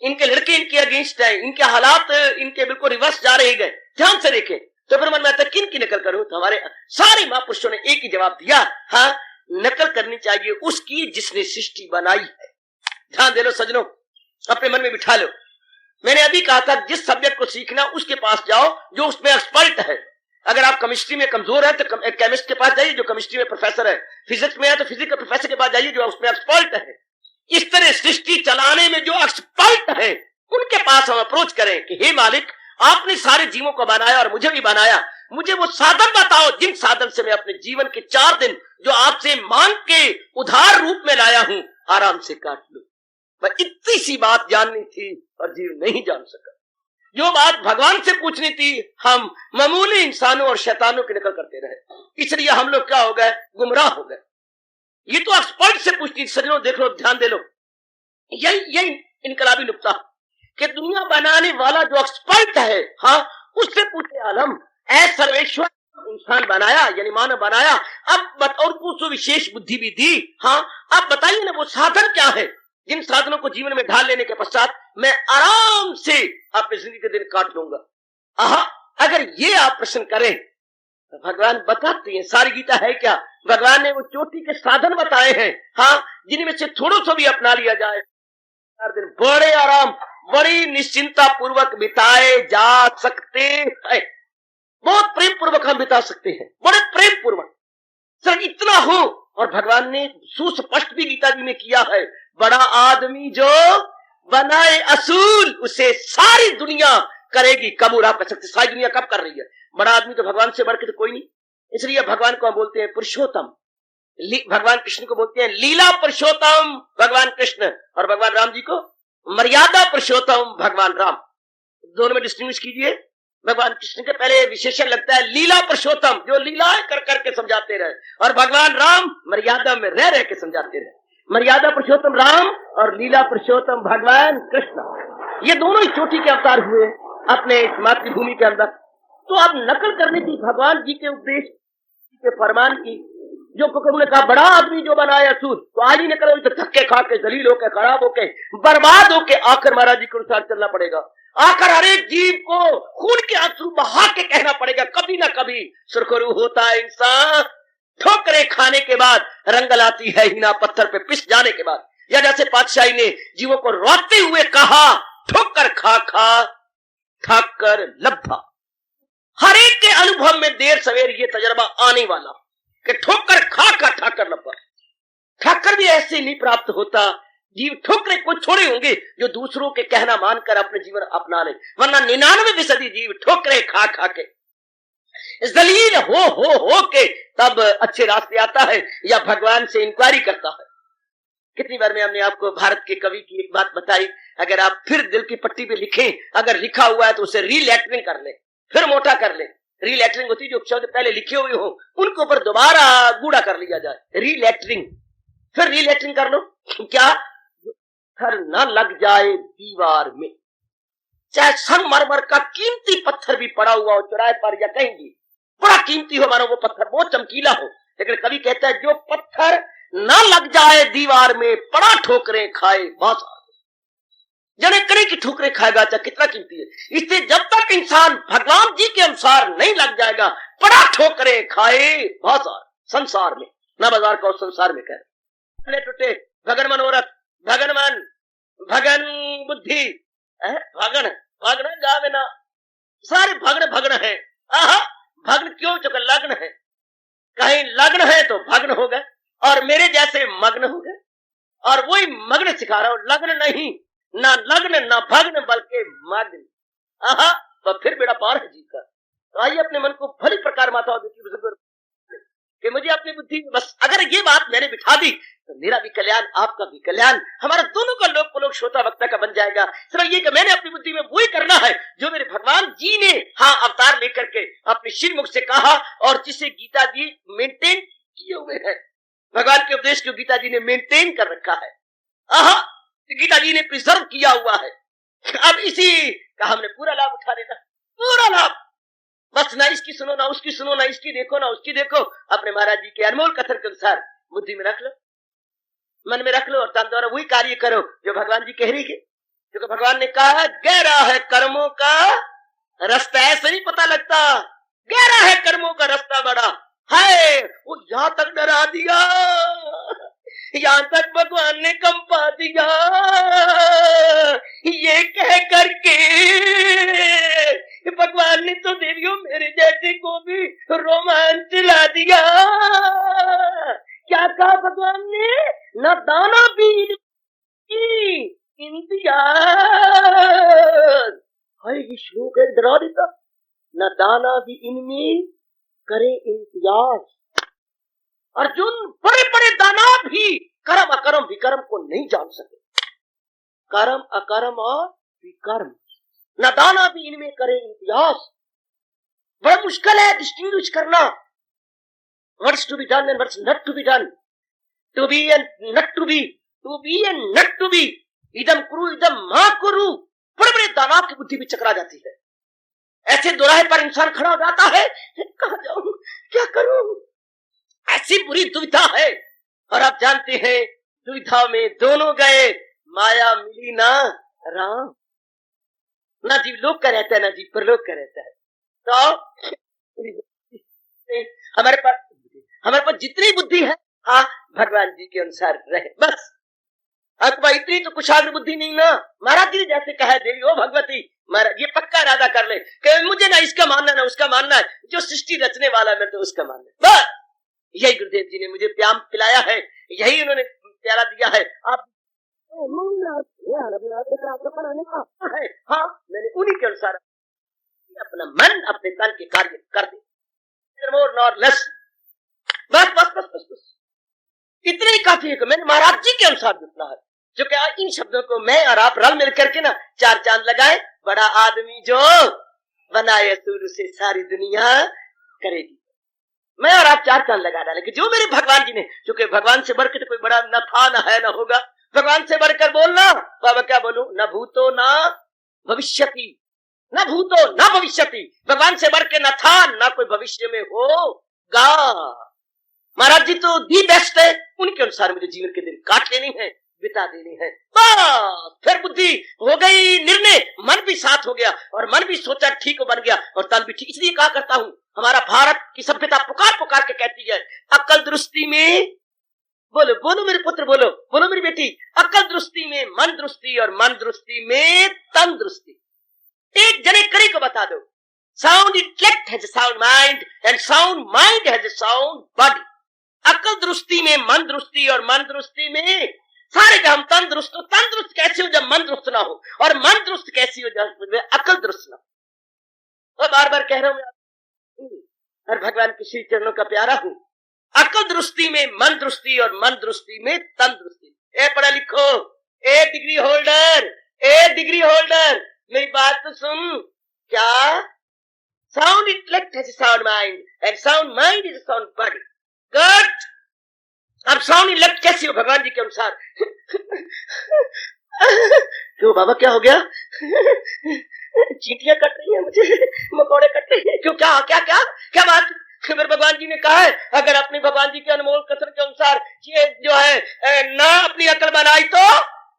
इनके लड़के इनके अगेंस्ट है, इनके हालात इनके बिल्कुल रिवर्स जा रहे गए। ध्यान से देखें तो फिर मन में आता है किन की नकल करूं? तो हमारे सारे महापुरुषों ने एक ही जवाब दिया, हाँ नकल करनी चाहिए उसकी जिसने सृष्टि बनाई है। ध्यान दे लो सजनों, अपने मन में बिठा लो। मैंने अभी कहा था जिस सब्जेक्ट को सीखना उसके पास जाओ जो उसमें एक्सपर्ट है। अगर आप केमिस्ट्री में कमजोर है तो केमिस्ट के पास जाइए जो केमिस्ट्री में प्रोफेसर है, फिजिक्स में है तो फिजिक्स के प्रोफेसर के पास जाइए जो उसमें एक्सपर्ट है। इस तरह सृष्टि चलाने में जो एक्सपर्ट है उनके पास हम अप्रोच करें कि हे मालिक, आपने सारे जीवों को बनाया और मुझे भी बनाया, मुझे वो साधन बताओ जिन साधन से मैं अपने जीवन के 4 दिन जो आपसे मांग के उधार रूप में लाया हूं आराम से काट लूं। मैं इतनी सी बात जाननी थी और जीव नहीं जान सका। जो बात भगवान से पूछनी थी हम मामूली इंसानों और शैतानों की नकल करते रहे, इसलिए हम लोग क्या हो गए? गुमराह हो गए। ये तो एक्सपर्ट से पूछती। सजनों देख लो, ध्यान दे लो, यही इनकलाबी नुक्ता कि दुनिया बनाने वाला जो एक्सपर्ट है, हाँ उससे पूछे आलम ऐ सर्वेश्वर इंसान बनाया यानी मानव बनाया, अब और कुछ विशेष बुद्धि भी दी, हाँ अब बताइए ना वो साधन क्या है जिन साधनों को जीवन में ढाल लेने के पश्चात मैं आराम से अपनी जिंदगी के दिन काट लूंगा। अगर ये आप प्रश्न करें तो भगवान बताते हैं, सारी गीता है क्या? भगवान ने वो चोटी के साधन बताए हैं, हाँ जिनमें से थोड़ा सा भी अपना लिया जाए 4 दिन बड़े आराम बड़ी निश्चिंता पूर्वक बिताए जा सकते हैं। बहुत प्रेम पूर्वक हम बिता सकते हैं, बड़े प्रेम पूर्वक। सर इतना हो, और भगवान ने सुस्पष्ट भी गीता जी में किया है, बड़ा आदमी जो बनाए असूल उसे सारी दुनिया करेगी कबूल। आप कह सकते सारी दुनिया कब कर रही है? बड़ा आदमी तो भगवान से बढ़ के तो कोई नहीं, इसलिए भगवान को हम बोलते हैं पुरुषोत्तम। भगवान कृष्ण को बोलते हैं लीला पुरुषोत्तम भगवान कृष्ण, और भगवान राम जी को मर्यादा पुरुषोत्तम भगवान राम। दोनों में डिस्टिंग्विश कीजिए। भगवान कृष्ण के पहले विशेषण लगता है लीला पुरुषोत्तम, जो लीलाएं कर करके समझाते रहे, और भगवान राम मर्यादा में रह के समझाते रहे। मर्यादा पुरुषोत्तम राम और लीला पुरुषोत्तम भगवान कृष्ण, ये दोनों ही चोटी के अवतार हुए अपने इस मातृभूमि के अंदर। तो अब नकल करने की भगवान जी के उपदेश के फरमान की, जो उन्होंने कहा बड़ा आदमी जो बनाया सूद, तो आज ही नकल तो धक्के खा के, जलील होके, खराब होके, बर्बाद होके आकर महाराज जी के अनुसार चलना पड़ेगा। आकर हर एक जीव को खून के आंसू बहा के कहना पड़ेगा कभी ना कभी सुरखरू होता है इंसान, ठोकरें खाने के बाद रंगल आती है हीना पत्थर पे पिस जाने के बाद। या जैसे पातशाही ने जीवों को रोते हुए कहा ठोकर खा खा थक कर लब्धा। हर एक के अनुभव में देर सवेर ये तजर्बा आने वाला कि ठोकर खा खा ठाकर लब्धा। ठाकर भी ऐसे नहीं प्राप्त होता। जीव ठोकरे को छोड़े होंगे जो दूसरों के कहना मानकर अपने जीवन अपना ले, वरना 99% जीव ठोकरे खा खा के जलील हो के तब अच्छे रास्ते आता है या भगवान से इंक्वायरी करता है। कितनी बार में हमने आपको भारत के कवि की एक बात बताई, अगर आप फिर दिल की पट्टी पे लिखें, अगर लिखा हुआ है तो उसे रीलेटरिंग कर ले, फिर मोटा कर ले। रीलेटरिंग होती है जो शब्द पहले लिखे हुए हो उनके ऊपर दोबारा गूढ़ा कर लिया जाए, रीलेटरिंग। फिर रीलेटरिंग कर लो, क्या पत्थर न लग जाए दीवार में, चाहे संगमरमर का कीमती पत्थर भी पड़ा हुआ हो चौराहे पर या कहीं भी, बड़ा कीमती हो मानो वो पत्थर, बहुत चमकीला हो, लेकिन कवि कहता है जो पत्थर न लग जाए दीवार में बड़ा ठोकरें खाए बांसा। जने करे की ठोकरें खाएगा चाहे कितना कीमती है। इसलिए जब तक इंसान भगवान जी के अनुसार नहीं लग जाएगा बड़ा ठोकरें खाए बांसा संसार में, ना बाजार का संसार में कह टूटे भगन मनोरथ, भगन मन, भगन बुद्धि, भगन भगन गावे ना, सारे भगन भगन है। भगन क्यों? चुका लग्न है, कहीं लग्न है तो भग्न हो गए, और मेरे जैसे मग्न हो गए, और वही मग्न सिखा रहा हूं, लग्न नहीं, ना लग्न ना भग्न बल्कि मग्न। तो फिर बेड़ा पार है जी का। तो आइए अपने मन को भली प्रकार माता बुजुर्ग कि मुझे अपनी बुद्धि में बस अगर ये बात मैंने बिठा दी तो मेरा भी कल्याण, आपका भी कल्याण, हमारा दोनों का लोक लोक श्रोता वक्ता का बन जाएगा। सिर्फ ये कि मैंने अपनी बुद्धि में वही करना है जो मेरे भगवान जी ने अवतार लेकर के अपने श्री मुख से कहा, और जिसे गीता जी मेंटेन किए हुए हैं। भगवान के उपदेश को गीता जी ने मेंटेन कर रखा है, गीता जी ने प्रिजर्व किया हुआ है। अब इसी का हमने पूरा लाभ उठा लेना, पूरा लाभ। बस ना इसकी सुनो ना उसकी सुनो, ना इसकी देखो ना उसकी देखो, अपने महाराज जी के अनमोल कथन के अनुसार बुद्धि में रख लो, मन में रख लो, और तन द्वारा वही कार्य करो जो भगवान जी कह रही है। क्योंकि भगवान ने कहा गहरा है कर्मों का रास्ता, ऐसे नहीं पता लगता, गहरा है कर्मों का रास्ता बड़ा है। वो यहां तक डरा दिया, यहां तक भगवान ने कंपा दिया, ये कह करके भगवान ने तो देवियों मेरे जैसे को भी रोमांच ला दिया। क्या कहा भगवान ने? न दाना भी इंदिया, ये श्लोक है डरा देता। न दाना भी इनमें करे इम्तियाज। अर्जुन बड़े बड़े दाना भी कर्म अकर्म विकर्म को नहीं जान सके, कर्म अकर्म और विकर्म, न दाना भी इनमें करे इम्तियाज। बड़ा मुश्किल है डिस्टिंग्विश करना what's to be done and what's not to be done, to be and not to be, to be and not to be, इदम कुरु इदम मा कुरु। बड़े बड़े दानव की बुद्धि भी चकरा जाती है। ऐसे दोराहे पर इंसान खड़ा हो जाता है, कहां जाऊं, क्या करूं, ऐसी बुरी दुविधा है। और आप जानते हैं दुविधा में दोनों गए, माया मिली ना राम। ना जीव लोक का रहता है ना जीव परलोक का रहता है। तो हमारे पास जितनी बुद्धि है भगवान जी के अनुसार रहे बस। अथवा इतनी तो कुशाग्र बुद्धि नहीं ना। महाराज जी ने जैसे कहा देवी ओ भगवती, महाराज ये पक्का इरादा कर ले कि मुझे ना इसका मानना ना उसका मानना है, जो सृष्टि रचने वाला मैं तो उसका मानना है बस। यही गुरुदेव जी ने मुझे प्याम पिलाया है, यही उन्होंने प्याला दिया है। आप मैंने उन्हीं के अनुसार अपना मन अपने तन के कार्य कर दे, मोर नॉर लेस। बस बस बस बस बस इतने ही काफी है कि मैंने महाराज जी के अनुसार जुटना है, जो क्या इन शब्दों को मैं और आप रल मिल करके ना चार चांद लगाए। बड़ा आदमी जो बनाए सूर से सारी दुनिया करेगी। मैं और आप चार चांद लगा डाले कि जो मेरे भगवान जी ने, क्योंकि भगवान से बढ़कर तो कोई बड़ा न था न है न होगा। भगवान से बढ़कर बोलना, बाबा क्या बोलूं, न भूतो न भविष्यति, न भूतो न भविष्यति। भगवान से बढ़ के न था न कोई भविष्य में होगा। महाराज जी तो दी बेस्ट है, उनके अनुसार मुझे जीवन के दिन काट लेनी है, बिता देनी है। बस फिर बुद्धि हो गई निर्णय, मन भी साथ हो गया और मन भी सोचा ठीक बन गया और तन भी ठीक। इसलिए कहा करता हूं, हमारा भारत की सभ्यता पुकार पुकार के कहती है, अक्ल दृष्टि में, बोलो बोलो मेरे पुत्र, बोलो बोलो मेरी बेटी, अक्ल दृष्टि में मन दृष्टि और मन दृष्टि में तन दृष्टि। एक जने करे को बता दो, sound intellect has a sound mind and sound mind has a sound body. अक्ल दृष्टि में मन दृष्टि और मन दृष्टि में सारे का हम तंदुरुस्त। तंदुरुस्त कैसे हो जब मन दुरुस्त ना हो, और मन दुरुस्त कैसी हो जब अकल दुरुस्त ना हो। और बार बार कह रहा हूं, और भगवान के श्री चरणों का प्यारा हूं। अकल दृष्टि में मन दृष्टि और मन दृष्टि में तंदुरुस्ती। ए पढ़ा लिखो, ए डिग्री होल्डर, ए डिग्री होल्डर, मेरी बात तो सुन। क्या साउंड इंटेलेक्ट है sound mind and sound mind is sound body. Good. अब साउंड इंटेलेक्ट कैसी हो भगवान जी के अनुसार। क्यों बाबा क्या हो गया? चींटियां कट रही है मुझे, मकोड़े कट रही है, क्यों? क्या क्या क्या क्या बात? मेरे भगवान जी ने कहा है, अगर अपने भगवान जी के अनमोल कथन के अनुसार ये जो है ना अपनी अकल बनाई तो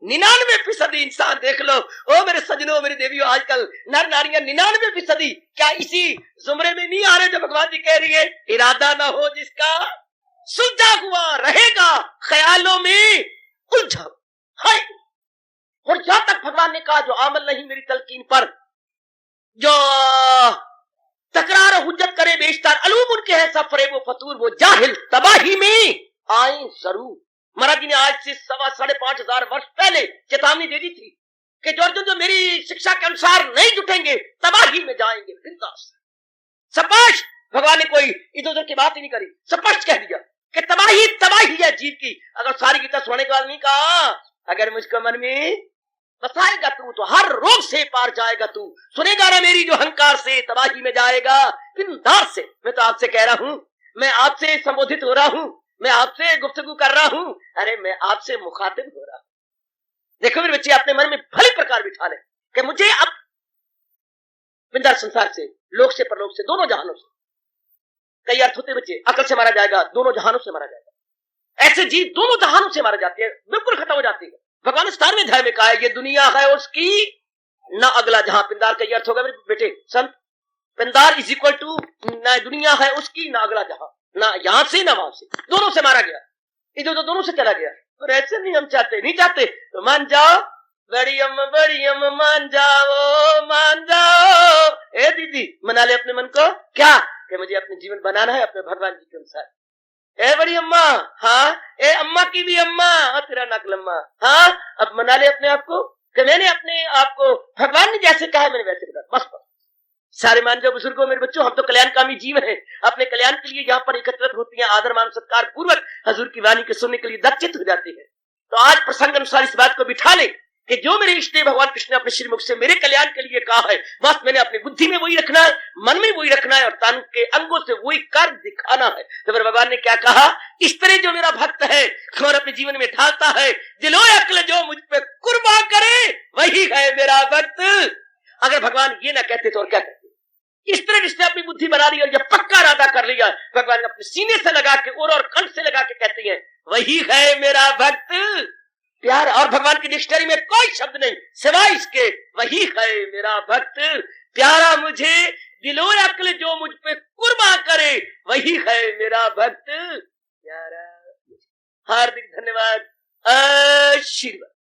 99% इंसान देख लो। ओ मेरे सजनों, मेरी देवियों, आजकल नर नारियां 99% क्या इसी जुमरे में नहीं आ रहे जो भगवान जी कह रही है, इरादा ना हो जिसका सुलझा हुआ रहेगा ख्यालों में उलझा। हाय। और जहां तक भगवान ने कहा, जो अमल नहीं मेरी तलकीन पर, जो तकरार हुज्जत करे बेशतर, अलूम उनके है सब फरेब व फतूर, वो जाहिल तबाही में आए जरूर। महाराज जी ने आज से 5,500 वर्ष पहले चेतावनी दे दी थी कि जो मेरी शिक्षा के अनुसार नहीं जुटेंगे तबाही में जाएंगे। बिंदास स्पष्ट भगवान ने कोई इधर उधर की बात ही नहीं करी, स्पष्ट कह दिया कि तबाही तबाही है जीव की। अगर सारी गीता सुनने के बाद नहीं कहा, अगर मुझको मन में बसाएगा तू तो हर रोग से पार जाएगा तू, सुनेगा ना मेरी जो अहंकार से तबाही में जाएगा बिंदास से। मैं तो आपसे कह रहा हूं, मैं आपसे संबोधित हो रहा हूं, मैं आपसे गुफ्तगू कर रहा हूं, अरे मैं आपसे मुखातिब हो रहा हूं। देखो मेरे बच्चे, अपने मन में भले प्रकार बिठा ले कि मुझे अब बिंदास संसार से, लोक से, परलोक से, दोनों जहानों से। कई अर्थ होते बच्चे, अकल से मारा जाएगा, दोनों जहानों से मारा जाएगा। ऐसे जीव दोनों जहानों से मारे जाते हैं, बिल्कुल खत्म हो जाती है। भगवान ने 17वें अध्याय में कहा है, ये दुनिया है उसकी न अगला जहां। पिंदार का ये अर्थ होगा मेरे बेटे संत, पिंदार इज इक्वल टू न दुनिया है उसकी न अगला जहां, ना यहां से ना वहां से, दोनों से मारा गया। इधर तो दोनों से चला गया। तो ऐसे नहीं हम चाहते, नहीं चाहते तो मान जाओ, बड़ी अम्मा मान जाओ, मान जाओ। ए दीदी मना ले अपने मन को, क्या कि मुझे अपने जीवन बनाना है अपने भगवान जी के अनुसार। ए बड़ी अम्मा, हाँ, ए अम्मा की भी अम्मा, तेरा नकल अम्मा, हाँ, अब मना ले अपने आप को कि मैंने अपने आप को भगवान ने जैसे कहा मैंने वैसे बता। बस बस सारे मान जाओ बुजुर्गों, मेरे बच्चों, हम तो कल्याणकामी जीव हैं। अपने कल्याण के लिए यहाँ पर एकत्रित होती हैं, आदर मान सत्कार पूर्वक हजूर की वाणी के सुनने के लिए दक्षित हो जाती है। तो आज प्रसंग अनुसार इस बात को बिठा ले कि जो मेरे इष्ट भगवान कृष्ण ने अपने श्रीमुख से मेरे कल्याण के लिए कहा है, बस मैंने अपनी बुद्धि में वही रखना है, मन में वही रखना है और तन के अंगों से वही कर दिखाना है। तो मेरे भगवान ने क्या कहा, इस तरह जो मेरा भक्त है और अपने जीवन में ढालता है, दिलो अक्ल जो मुझ पे कुर्बान करे वही है मेरा भक्त। अगर भगवान ये ना कहते तो और क्या कहते? इस तरह जिसने अपनी बुद्धि बना ली और जब पक्का इरादा कर लिया, भगवान अपने सीने से लगा के और कंठ से लगा के कहते हैं, वही है मेरा भक्त। प्यार और भगवान की डिक्शनरी में कोई शब्द नहीं सिवाय इसके, वही है मेरा भक्त प्यारा, मुझे दिलो अक्ल जो मुझ पे कुर्बान करे वही है मेरा भक्त प्यारा। हार्दिक धन्यवाद, आशीर्वाद।